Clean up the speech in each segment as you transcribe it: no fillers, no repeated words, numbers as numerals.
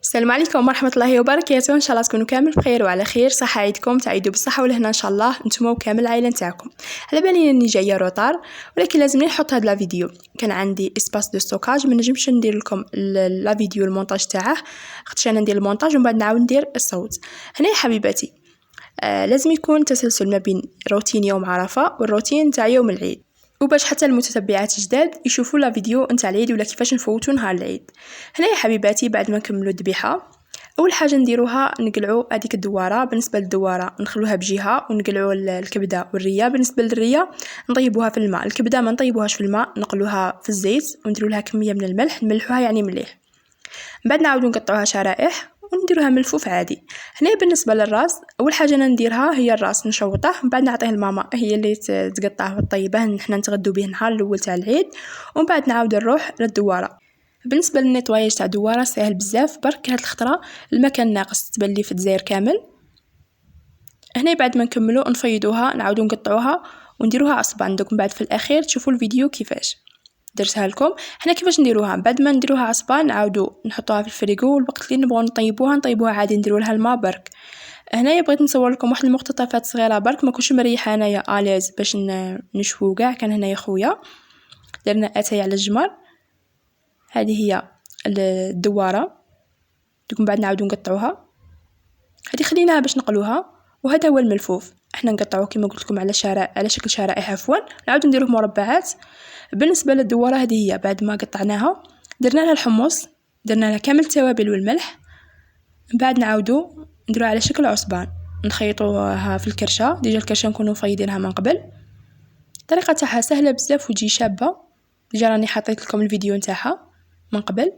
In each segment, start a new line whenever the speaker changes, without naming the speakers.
السلام عليكم ورحمة الله وبركاته. ان شاء الله تكونوا كامل بخير وعلى خير. صحة عيدكم تعيدوا بالصحة والهنا ان شاء الله نتوما وكامل العائلة نتاعكم. على بالي اني جايه روطار، ولكن لازمني نحط هذا الفيديو. كان عندي اسباس دو ستوكاج، ما نجمش ندير لكم لا فيديو المونتاج تاعه، خاطش انا ندير المونتاج ومن بعد نعاود ندير الصوت. هنا يا حبيباتي لازم يكون تسلسل ما بين روتين يوم عرفة والروتين تاع يوم العيد، وباش حتى المتتبعات الجداد يشوفوا لا فيديو نتاع العيد ولا كيفاش نفوتوا نهار العيد. هنا يا حبيباتي بعد ما نكملوا الذبيحه، اول حاجه نديروها نقلعوا هذيك الدواره. بالنسبه للدواره نخلوها بجهه ونقلعوا الكبده والريه. بالنسبه للريه نطيبوها في الماء، الكبده ما نطيبوهاش في الماء، نقلوها في الزيت ونديروا لها كميه من الملح، نملحوها يعني مليح. من بعد نعاودوا نقطعوها شرائح ونديروها ملفوف عادي. هنا بالنسبه للراس، اول حاجه انا نديرها هي الراس نشوطه، من بعد نعطيه لماما هي اللي تقطعه وتطيبه، حنا نتغدوا به النهار الاول تاع العيد. ومن بعد نعاود نروح للدواره. بالنسبه للنيطواياج تاع الدواره سهل بزاف، برك هاد الخطره المكان ناقص تبان لي في الجزائر كامل. هنا بعد ما نكملوا نفيضوها نعاودوا نقطعوها ونديروها عصبان. دوك من بعد في الاخير تشوفوا الفيديو كيفاش درتها لكم. حنا كيفاش نديروها بعد ما نديروها عصبان نعاودوا نحطوها في الفريغو، والوقت اللي نبغوا نطيبوها عادي نديروا لها الماء برك. هنايا بغيت نصور لكم واحد المقتطفات صغيره برك، ما كنتش مريحه انايا اليز باش نشوو كاع. كان هنايا خويا درنا اتاي على الجمر. هذه هي الدواره، دوك من بعد نعاودوا نقطعوها. هذه خليناها باش نقلوها، وهذا هو الملفوف. احنا نقطعوه كما قلت لكم على شكل شرائح عفوا، نعاودوا نديروه مربعات. بالنسبه للدواره هذه هي بعد ما قطعناها درنا لها الحمص، درنا لها كامل التوابل والملح. من بعد نعاودوا نديروها على شكل عصبان، نخيطوها في الكرشه. ديجا الكرشه نكونوا مفيدينها من قبل. الطريقه تاعها سهله بزاف وتجي شابه. ديجا راني حطيت لكم الفيديو نتاعها من قبل.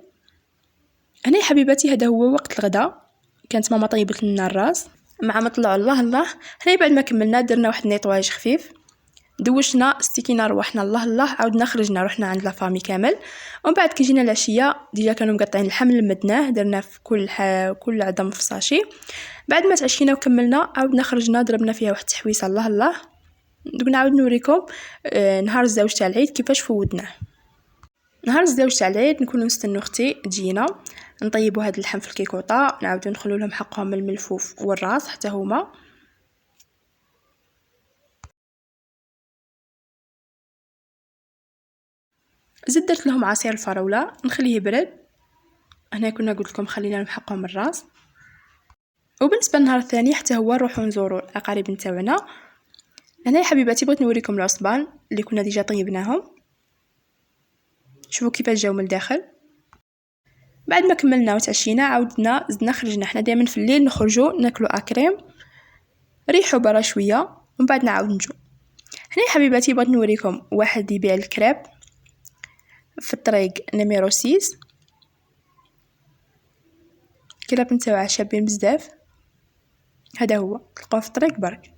هنا يا حبيباتي هذا هو وقت الغداء. كانت ماما طيبت لنا الراس مع ما طلعوا الله الله. هنا بعد ما كملنا درنا واحد نيطواج خفيف، دوشنا استكينا روحنا الله الله، عاودنا خرجنا رحنا عند لافامي كامل. ومن بعد كي جينا العشيه ديجا كانوا مقطعين اللحم، لمدناه درنا في كل عظم في ساشي. بعد ما تعشينا وكملنا عاودنا خرجنا ضربنا فيها واحد التحويسه الله الله. دوك نعاود نوريكم نهار الزوج تاع العيد كيفاش فوتناه. نهار الزوج تاع العيد نكونوا نستنوا اختي تجينا، نطيبوا هذا اللحم في الكيكوطه، نعاودوا ندخلوا لهم حقهم الملفوف والراس حتى هما. زدت درت لهم عصير الفراوله نخليه يبرد. هنا كنا قلت لكم خلينا لهم حقهم الراس. وبالنسبه للنهار الثاني حتى هو نروحوا نزوروا الاقارب نتاعنا. هنا يا حبيباتي بغيت نوريكم العصبان اللي كنا ديجا طيبناهم، شوفوا كيفاش جاو من الداخل. بعد ما كملنا وتعشينا عاودنا زدنا خرجنا. حنا دائما في الليل نخرجوا ناكلوا اكريم ريحوا برا شويه ومن بعد نعاود نجو. هنا يا حبيباتي بغيت نوريكم واحد يبيع الكريب في الطريق نيميرو 6. الكريب نتاعو شابين بزاف. هذا هو تلقوه في الطريق برك.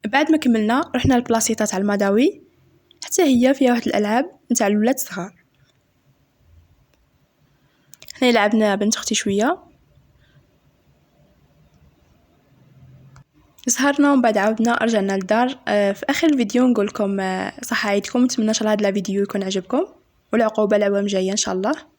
بعد ما كملنا رحنا للبلاصيطه تاع المداوي، حتى هي فيها واحد الالعاب نتاع الولاد الصغار. هنا لعبنا بنت اختي شويه، سهرنا ومن بعد عاودنا رجعنا للدار. في اخر الفيديو نقول لكم صحه عيدكم. نتمنى ان شاء الله هذا الفيديو يكون عجبكم، والعقوبه العوام جايه ان شاء الله.